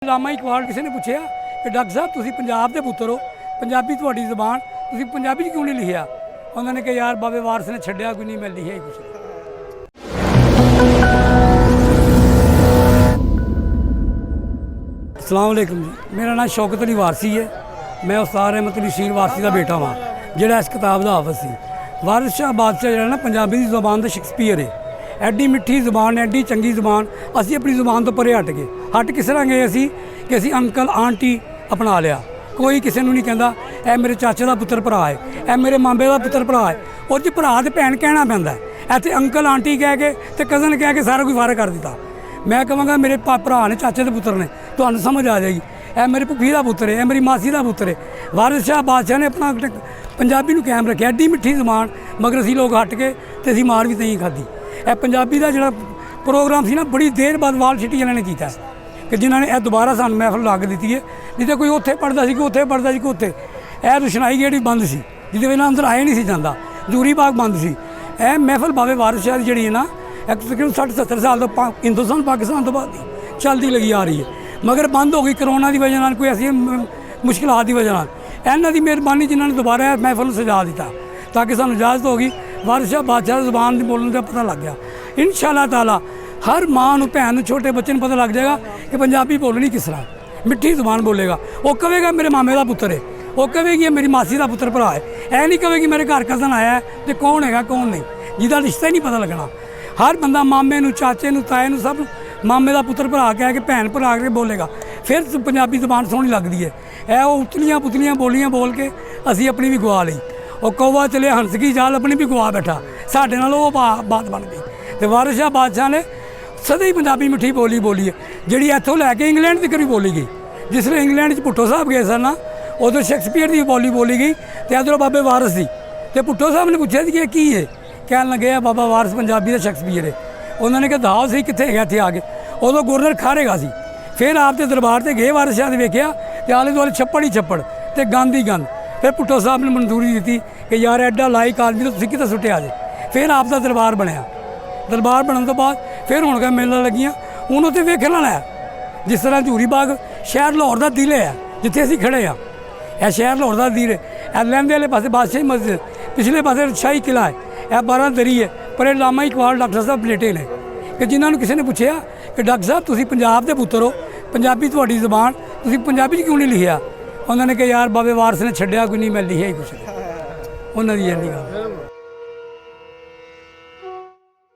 लामा इकबाल किसी ने पूछा कि डॉक्टर साहब तुसीं पंजाब दे पुत्तर हो, पंजाबी तुहाडी ज़बान, तुसीं पंजाबी च क्यों नहीं लिखिया? उन्होंने कहा यार बाबे वारस ने छड्डिया कोई नहीं, मैं लिखिया ही कुछ। अस्सलाम वालेकुम जी, मेरा नाम शौकत अली वारसी है। मैं उस्ताद अहमद अली शीर वारसी का बेटा हाँ, जिहड़ा इस किताब का हाफिज़ सी। वारिस शाह बादशाह जिहड़ा ना पंजाबी की ज़बान का शेक्सपीयर है। एड्डी मिठी ज़बान, एड्डी चंगी ज़बान, असी अपनी ज़बान तो परे हट गए। हट किस तरह गए असी कि असी अंकल आंटी अपना लिया। कोई किसी नहीं कहता ए मेरे चाचे का पुत्र भरा है, ए मेरे मामे का पुत्र भरा है। और जी भरा तो भैन कहना पैंदा है। इत्थे अंकल आंटी कह के तो कज़न कह के सारा कुछ फारा कर दिता। मैं कहांगा मेरे भरा ने चाचे के पुत्र ने, तो समझ आ जाएगी ए मेरे भुखी का पुत्र है, ए मेरी मासी का पुत्र है। वारिस शाह बादशाह ने अपना पंजाबी नूं कायम रखिया। एड्डी मिठी ज़बान, मगर असी लोग हट के तो असी मार भी नहीं खाधी। यह पंजाबी का जो प्रोग्राम सी ना बड़ी देर बाद वाल सिटी वाले ने किया कि जिन्होंने यह दोबारा सानू महफल लग दी है। नहीं तो कोई उत्थे पढ़ता सी, कोई उत्थे पढ़ता सी, कोई उत्थे। यह रुशनाई गेट भी बंद सी, जिहदे वजह अंदर आए नहीं सी जांदा। जूरी बाग बंद सी। यह महफल बाबे वारिस शाह की जी है ना तकरीबन 60-70 साल तो हिंदुस्तान पाकिस्तान तो बाद चलती लगी आ रही है, मगर बंद हो गई करोना की वजह, कोई ऐसी मुश्किलात की वजह। इन्हों की मेहरबानी जिन्होंने दोबारा महफल सजा दिता ताकि सानू इजाजत होगी। वारिस शाह बादशाह ज़बान बोलने का पता लग गया। इंशाअल्लाह ताला हर माँ नूं, भैन नूं, छोटे बच्चे नूं पता लग जाएगा कि पंजाबी बोलनी किस तरह, मिठी ज़बान बोलेगा। वो कहेगा मेरे मामे का पुत्र है, वो कहेगी मेरी मासी का पुत्र भरा है। ऐ नहीं कहेगी मेरे घर कज़न आया है तो कौन है कौन नहीं, जिसका रिश्ता ही नहीं पता लगना। हर बंदा मामे नूं, चाचे नूं, ताए नूं, सब मामे का पुत्र भरा कह के, भैन भरा के बोलेगा। फिर पंजाबी ज़बान सोहनी लगती है। यह उतलियाँ पुतलियाँ बोलियाँ बोल के असी अपनी भी गवा ली। और कौवा चले हंस की जाल अपनी भी गवा बैठा, साढ़े नाल वो बात बन गई। तो वारिस शाह बादशाह ने सदा ही पंजाबी मिठी बोली बोली है, जी इतों लैके इंग्लैंड तक भी बोली गई। जिसले इंग्लैंड भुट्टो साहब गए सन ना, उदों शेक्सपीयर की बोली गई। तो इधरों बाबे वारिस सी, तो भुट्टो साहब ने पूछा कि की है, कह लगे बाबा वारिस पंजाबी का शेक्सपीयर है। उन्होंने कहा दाओ सही कितने गया इतने आके। उदों गवर्नर खारेगा सी। फिर आप तो दरबार से गए वारिस शाह वेख्या तो आले दुआले छप्पड़ ही छप्पड़ तो गंद ही गंद। फिर भुट्टो साहब ने मंजूरी दी कि यार एडा लाइक आदमी तो तुसीं कित्थे सुट्टिया जे। फिर आप का दरबार बनया। दरबार बनने तो बाद फिर हुण क्या मेला लगियां, हुण उत्थे वेखण वाला है। जिस तरह जूरी बाग शहर लाहौर का दिल है, जिथे असीं खड़े हाँ, यह शहर लाहौर का दिल है। लैंदे वाले पासे बादशाही मस्जिद, पिछले पासे शाही किला है, यह 12 दरी है। पर लामा इकबाल डॉक्टर साहब लेटे ने कि जिन्होंने किसी ने पूछा कि डॉक्टर साहब तुसीं पंजाब के पुत्र हो, पंजाबी तुहाडी ज़बान, तुसीं पंजाबी च क्यों नहीं लिखिया? उन्होंने कहा यार बाबे वारस ने छड्डिया कोई नहीं, मैं लिखिया ही कुछ। उन्होंने दी गल।